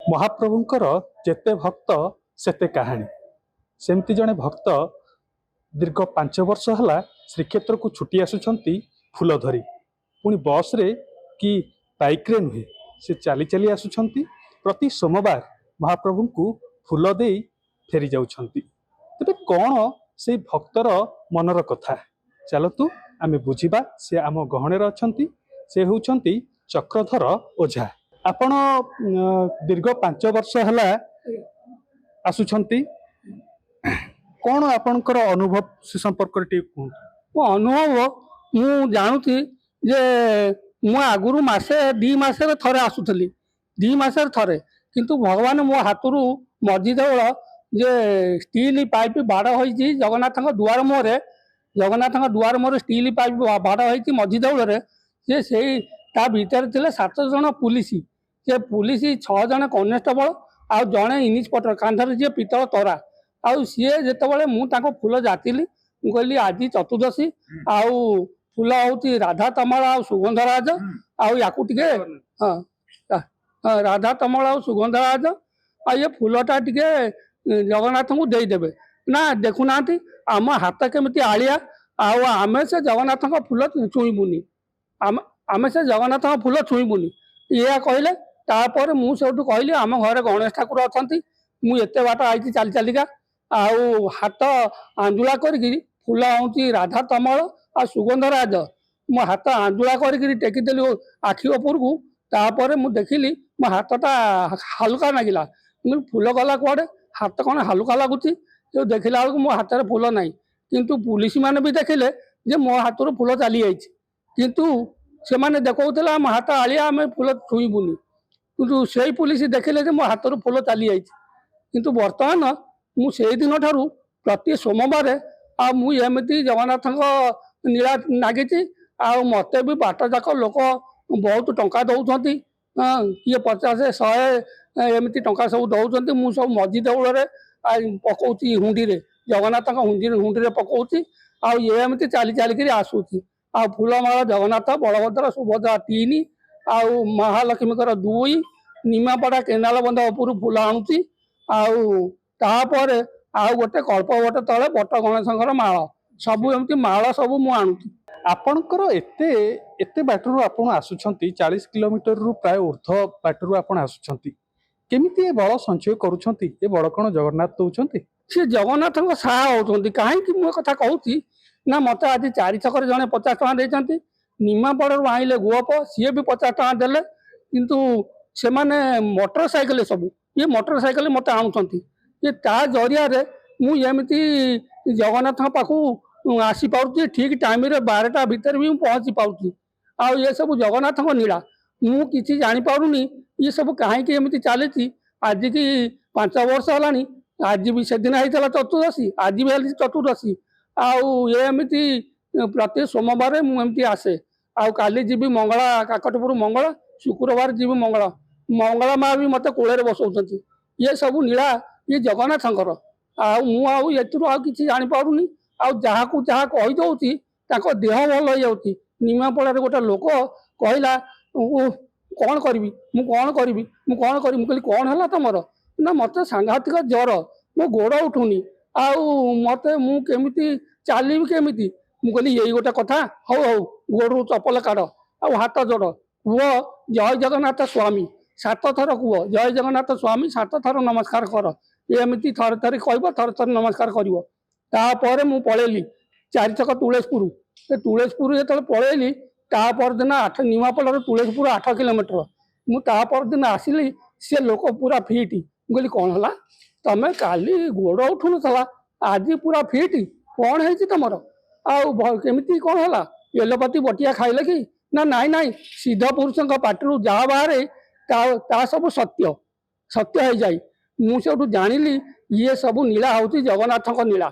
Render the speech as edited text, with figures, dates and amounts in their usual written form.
महाप्रभुंकर जेते भक्त सेते कहानी सेमती जड़े भक्त दीर्घ 5 वर्ष है श्रीक्षेत्र को छुट्टी आसुंच फूल धरी पुणी बस रे कि बाइक रे नुहे से चली चली आसुंच प्रति सोमवार महाप्रभु को फूल दे फेरी जाउछंती। तेबे कौन से भक्तर मनर कथा चलतु आमे बुझिबा। से आम गहणे अछंती से होउछंती चक्रधर ओझा। आपण दीर्घ 5 वर्ष है आसुछंती कौन आपणकर अनुभव से संपर्क मो अनुभव मु जानुथी जे मु आगुरु मासे 2 मासे थरे आसुथली 2 मासे थरे किंतु भगवान मो हाथरू मझी देवल जे स्टील पाइप बाड़ होई जगन्नाथ दुआर मोहरे स्टील पाइप बाड़ होई मझी देवल जे सेई ता भीतर थिले 7 जन पुलिस से पुलिस 6 जन कनेस्टेबल आ जड़े इन्सपेक्टर कांधर जे पितल तरा आउ सी जिते मुझे फूल जातिली कहली आज चतुर्दशी आउ फूल हूँ राधा तमला आ सुगंधराज आउ याकू टिके राधा तमला आ सुगंधराज आ ये फूलटा टिके जगन्नाथ को देदेवे ना देखुना आम हाथ केमी आलिया आमे से जगन्नाथ फूल छुईबुनी आमे से जगन्नाथ फूल छुईबुनी या कहले तापर मुझे कहली आम घर गणेश ठाकुर अच्छा मुझे बाट आई चली चलिका आउ हाथ आंजुला करी फूल हूँ राधा तमल आ सुगंधराज मो हाथ आंजुला करी टेकीदेली आखि उपर को तापर मु देखिली मो हाथटा हालुका लगिला फूल गला कुआडे हाथ कौन हालुका लगुच जो देखला बेलू मो हाथ में फूल ना किंतु पुलिस मैंने भी देखिले जे मो हाथ रू फूल चली जाइए किंतु से मैंने देखौला मो हाथ आलिया आम फूल छुईबुनी किंतु से पुलिस देखिले जे मो हाथ रू फूल चली जाइए किंतु बर्तमान मुझे दिन ठारू प्रति सोमवार आमती जगन्नाथ नीला नागी मत भी बाट जाक लोक बहुत टंका दौरान किए 50-100 एमती टंका सब दौरान मुझ सब मझी देवल पकाऊँगी हुंडी जगन्नाथ हुंडी पकाऊँगी आमती चली चलिक आसूसी आ फूलमाला जगन्नाथ बलभद्र सुभद्रा 3 आउ महालक्ष्मीकर 2 निमापड़ा केनाल बंध उपर फूल आणुची तापर आउ गोटे कल्प गोटे तले बट गणेशंकर माल सबू एमती माल सब मु आणुची। आपणकर एते एते बाटरू आपण आसुछंती 40 किलोमीटर रु प्राय ऊर्ध्व बाटरू आपण आसुछंती केमिति ए बळ संचय करूछंती ए बड़ कोन जगन्नाथ दउछंती से जगन्नाथ साहा होउछंती काहे कि मो कथा कहूची ना मते आज 4 छकर जने 50 टका देछंती निमापड़रू आइले गोप सी भी 50 टका देले किंतु से माने मोटरसाइकिल सब ये मोटरसाइकिल मत आणुछंती ये ता जरिया रे मु एमती जगन्नाथ पाखु आसी पाउची ठीक टाइम रे 12टा भीतर भी पहुंची पाउची आ ये सब जगन्नाथ नीला मु किछि जानि पारुनी ये सब काहे कि एमती चलेची आज की 5 वर्ष हलानी आज भी सेदिन आइतला चतुर्दशी आज भी आली चतुर्दशी आउ एमती प्रति सोमवार मु एमती आसे आउ काली जीवी मंगला काकटपुर मंगला शुक्रवार जीवी मंगला माँ भी मत कोड़े बसौं ये सब नीला ये जगन्नाथंकर आउ किसी जापारूनी जहाँ को जहाँ कहीदे देह भल हो जाती निमापड़ा गोटे लोक कहला कौन करी कहली कौन है तुम ना मत सांघातिक ज्वर मो गोड़ उठुनी मत मुझे चलि केमी कहली यही गोटे कथा हौ हौ गोड़ चपल काढ़ हाथ जोड़ कुह जय जगन्नाथ स्वामी 7 थर कुह जय जगन्नाथ स्वामी 7 थर नमस्कार कर एमती थरे थरे कह थरे थरे नमस्कार कर मु पलैली 4 छक तुलेशपुर जो पलैली दिन 8 निमापड़ तुलेशपुर 8 किलोमीटर मुझे दिन आसिली सी लोक पूरा फिट कहली कौन है तमें काली गोड़ उठु ना आज पूरा फिट कौन है तुमर आमती कौन है एलोपाती बटिया खाइले कि ना नाई नाई सिद्ध पुरुषों पार्टी जहाँ बाहर ता सब सत्य सत्य हो जाए मुझे जानिली ये सब नीला हूँ जगन्नाथ नीला।